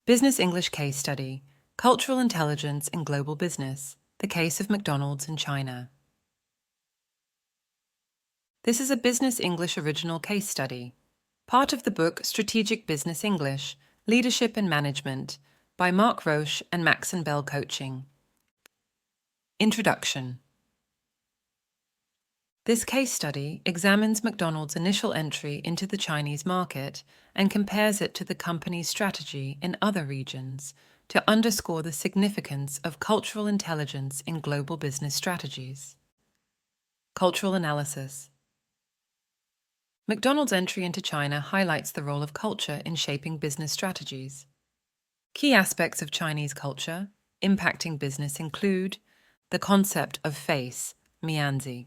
Business English Case Study, Cultural Intelligence in Global Business, the Case of McDonald's in China. This is a Business English original case study, part of the book Strategic Business English, Leadership and Management by Marc Roche and Macson Coaching. Introduction. This case study examines McDonald's initial entry into the Chinese market and compares it to the company's strategy in other regions to underscore the significance of cultural intelligence in global business strategies. Cultural analysis. McDonald's entry into China highlights the role of culture in shaping business strategies. Key aspects of Chinese culture impacting business include the concept of face, mianzi.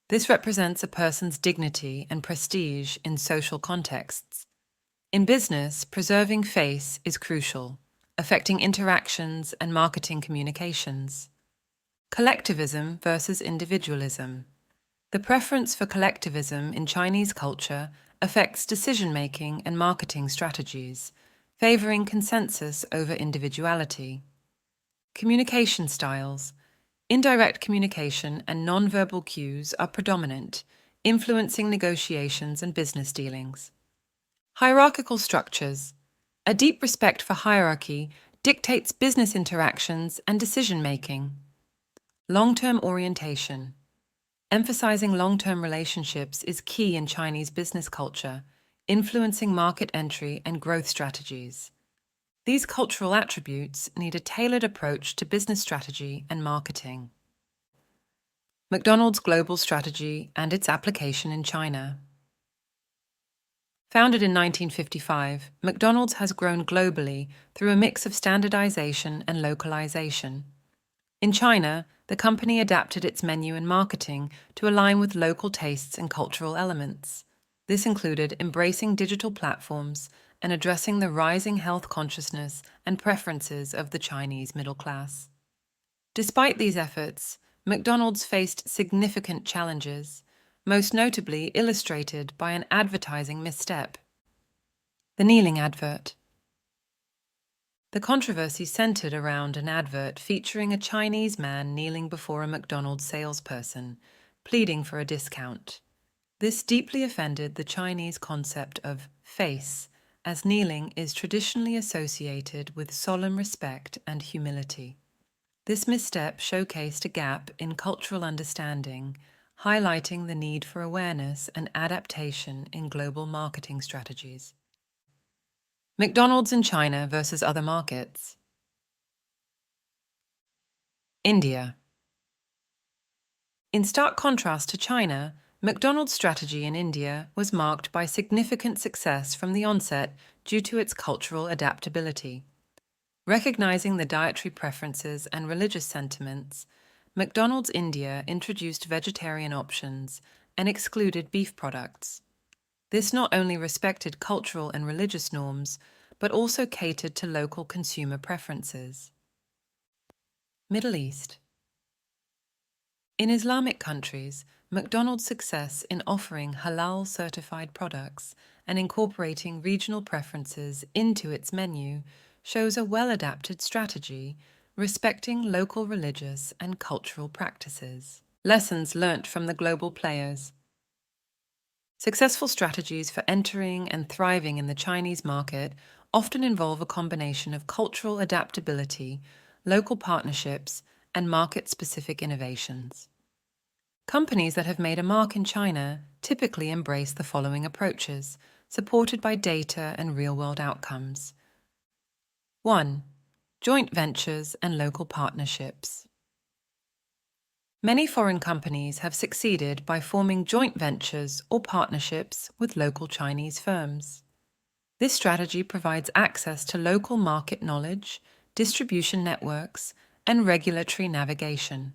This represents a person's dignity and prestige in social contexts. In business, preserving face is crucial, affecting interactions and marketing communications. Collectivism versus individualism. The preference for collectivism in Chinese culture affects decision-making and marketing strategies, favoring consensus over individuality. Communication styles. Indirect communication and non-verbal cues are predominant, influencing negotiations and business dealings. Hierarchical structures. A deep respect for hierarchy dictates business interactions and decision-making. Long-term orientation. Emphasizing long-term relationships is key in Chinese business culture, influencing market entry and growth strategies. These cultural attributes need a tailored approach to business strategy and marketing. McDonald's global strategy and its application in China. Founded in 1955, McDonald's has grown globally through a mix of standardization and localization. In China, the company adapted its menu and marketing to align with local tastes and cultural elements. This included embracing digital platforms and addressing the rising health consciousness and preferences of the Chinese middle class. Despite these efforts, McDonald's faced significant challenges, most notably illustrated by an advertising misstep. The kneeling advert. The controversy centered around an advert featuring a Chinese man kneeling before a McDonald's salesperson, pleading for a discount. This deeply offended the Chinese concept of face, as kneeling is traditionally associated with solemn respect and humility. This misstep showcased a gap in cultural understanding, highlighting the need for awareness and adaptation in global marketing strategies. McDonald's in China versus other markets. India. In stark contrast to China, McDonald's strategy in India was marked by significant success from the onset due to its cultural adaptability. Recognizing the dietary preferences and religious sentiments, McDonald's India introduced vegetarian options and excluded beef products. This not only respected cultural and religious norms, but also catered to local consumer preferences. Middle East. In Islamic countries, McDonald's success in offering halal-certified products and incorporating regional preferences into its menu shows a well-adapted strategy, respecting local religious and cultural practices. Lessons learnt from the global players. Successful strategies for entering and thriving in the Chinese market often involve a combination of cultural adaptability, local partnerships, and market-specific innovations. Companies that have made a mark in China typically embrace the following approaches, supported by data and real-world outcomes. 1. Joint ventures and local partnerships. Many foreign companies have succeeded by forming joint ventures or partnerships with local Chinese firms. This strategy provides access to local market knowledge, distribution networks, and regulatory navigation.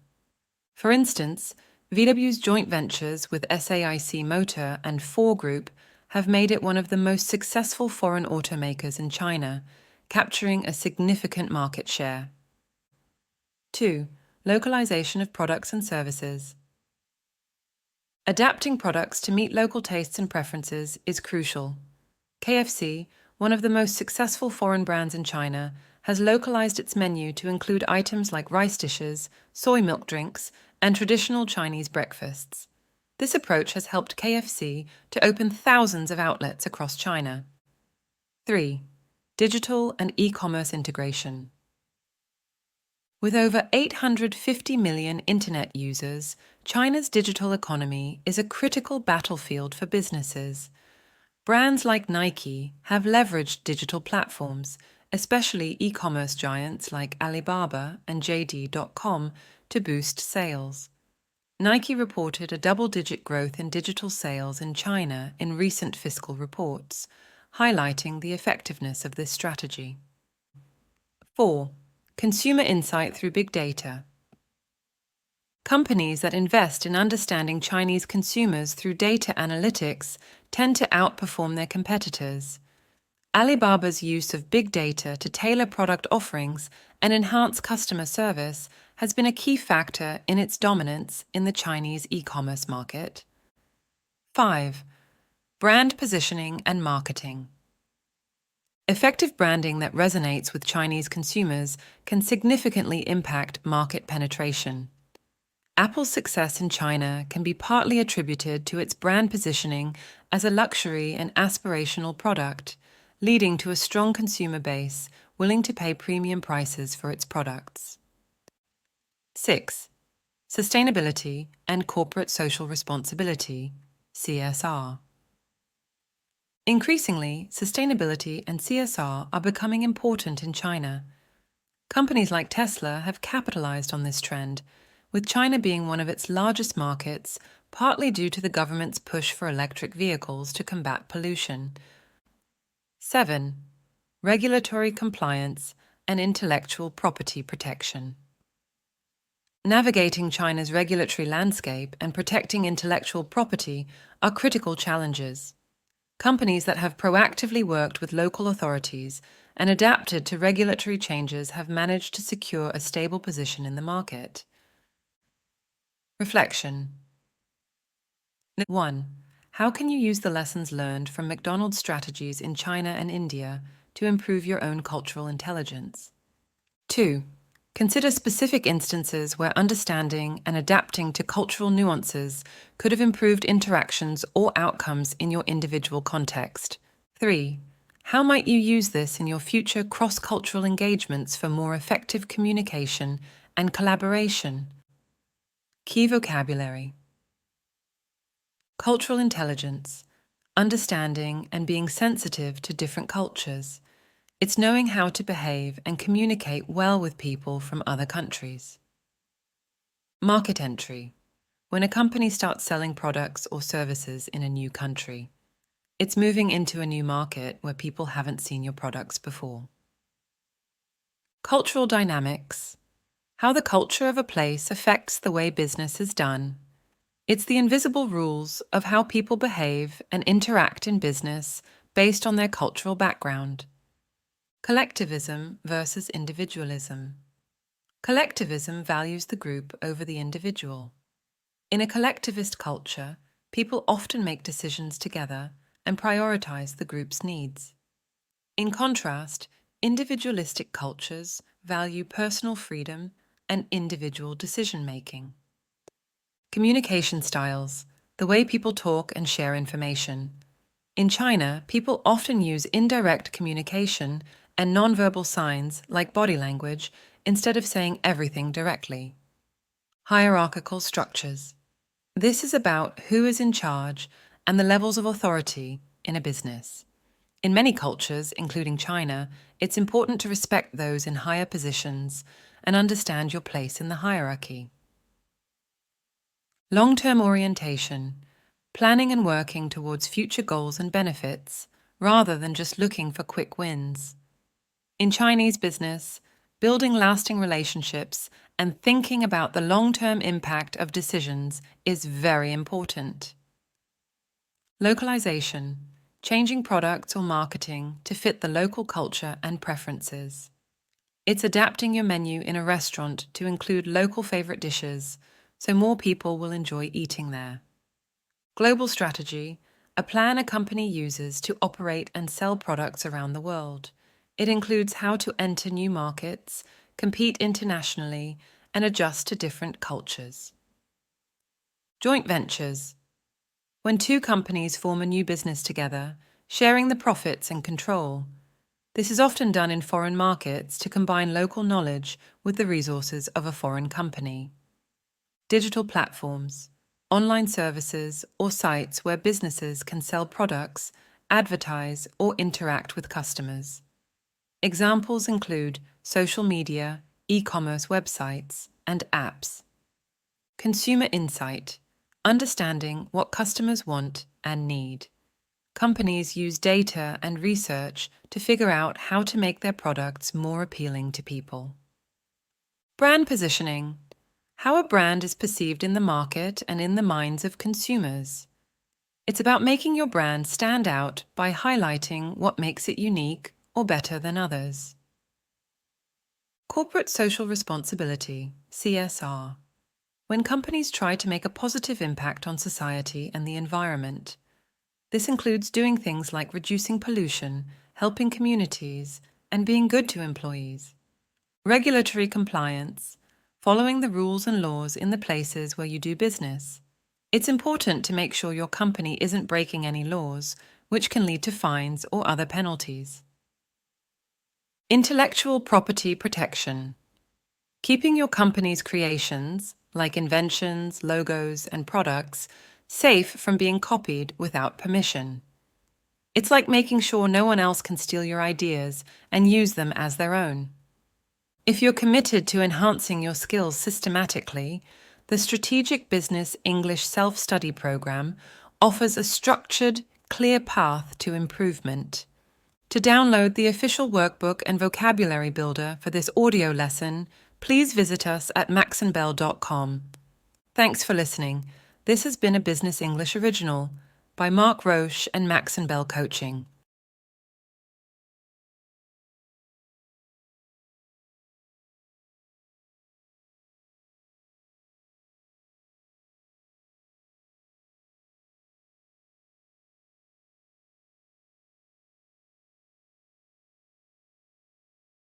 For instance, VW's joint ventures with SAIC Motor and Ford Group have made it one of the most successful foreign automakers in China, capturing a significant market share. 2. Localization of products and services. Adapting products to meet local tastes and preferences is crucial. KFC, one of the most successful foreign brands in China, has localized its menu to include items like rice dishes, soy milk drinks, and traditional Chinese breakfasts. This approach has helped KFC to open thousands of outlets across China. 3. Digital and e-commerce integration. With over 850 million internet users, China's digital economy is a critical battlefield for businesses. Brands like Nike have leveraged digital platforms, especially e-commerce giants like Alibaba and JD.com, to boost sales. Nike reported a double-digit growth in digital sales in China in recent fiscal reports, highlighting the effectiveness of this strategy. 4. Consumer insight through big data. Companies that invest in understanding Chinese consumers through data analytics tend to outperform their competitors. Alibaba's use of big data to tailor product offerings and enhance customer service has been a key factor in its dominance in the Chinese e-commerce market. 5. Brand positioning and marketing. Effective branding that resonates with Chinese consumers can significantly impact market penetration. Apple's success in China can be partly attributed to its brand positioning as a luxury and aspirational product, leading to a strong consumer base willing to pay premium prices for its products. 6. Sustainability and corporate social responsibility, CSR. Increasingly, sustainability and CSR are becoming important in China. Companies like Tesla have capitalized on this trend, with China being one of its largest markets, partly due to the government's push for electric vehicles to combat pollution. 7. Regulatory compliance and intellectual property protection. Navigating China's regulatory landscape and protecting intellectual property are critical challenges. Companies that have proactively worked with local authorities and adapted to regulatory changes have managed to secure a stable position in the market. Reflection. 1. How can you use the lessons learned from McDonald's strategies in China and India to improve your own cultural intelligence? 2. Consider specific instances where understanding and adapting to cultural nuances could have improved interactions or outcomes in your individual context. 3. How might you use this in your future cross-cultural engagements for more effective communication and collaboration? Key vocabulary. Cultural intelligence, understanding and being sensitive to different cultures. It's knowing how to behave and communicate well with people from other countries. Market entry. When a company starts selling products or services in a new country, it's moving into a new market where people haven't seen your products before. Cultural dynamics. How the culture of a place affects the way business is done. It's the invisible rules of how people behave and interact in business based on their cultural background. Collectivism versus individualism. Collectivism values the group over the individual. In a collectivist culture, people often make decisions together and prioritize the group's needs. In contrast, individualistic cultures value personal freedom and individual decision-making. Communication styles, the way people talk and share information. In China, people often use indirect communication and nonverbal signs like body language instead of saying everything directly. Hierarchical structures. This is about who is in charge and the levels of authority in a business. In many cultures, including China, it's important to respect those in higher positions and understand your place in the hierarchy. Long-term orientation, planning and working towards future goals and benefits, rather than just looking for quick wins. In Chinese business, building lasting relationships and thinking about the long-term impact of decisions is very important. Localization, changing products or marketing to fit the local culture and preferences. It's adapting your menu in a restaurant to include local favorite dishes, so more people will enjoy eating there. Global strategy, a plan a company uses to operate and sell products around the world. It includes how to enter new markets, compete internationally, and adjust to different cultures. Joint ventures. When two companies form a new business together, sharing the profits and control. This is often done in foreign markets to combine local knowledge with the resources of a foreign company. Digital platforms, online services, or sites where businesses can sell products, advertise, or interact with customers. Examples include social media, e-commerce websites, and apps. Consumer insight, understanding what customers want and need. Companies use data and research to figure out how to make their products more appealing to people. Brand positioning, how a brand is perceived in the market and in the minds of consumers. It's about making your brand stand out by highlighting what makes it unique or better than others. Corporate social responsibility, CSR. When companies try to make a positive impact on society and the environment. This includes doing things like reducing pollution, helping communities, and being good to employees. Regulatory compliance, following the rules and laws in the places where you do business. It's important to make sure your company isn't breaking any laws, which can lead to fines or other penalties. Intellectual property protection. Keeping your company's creations, like inventions, logos, and products, safe from being copied without permission. It's like making sure no one else can steal your ideas and use them as their own. If you're committed to enhancing your skills systematically, the Strategic Business English Self-Study Program offers a structured, clear path to improvement. To download the official workbook and vocabulary builder for this audio lesson, please visit us at macsonbell.com. Thanks for listening. This has been a Business English original by Marc Roche and Macson Bell Coaching.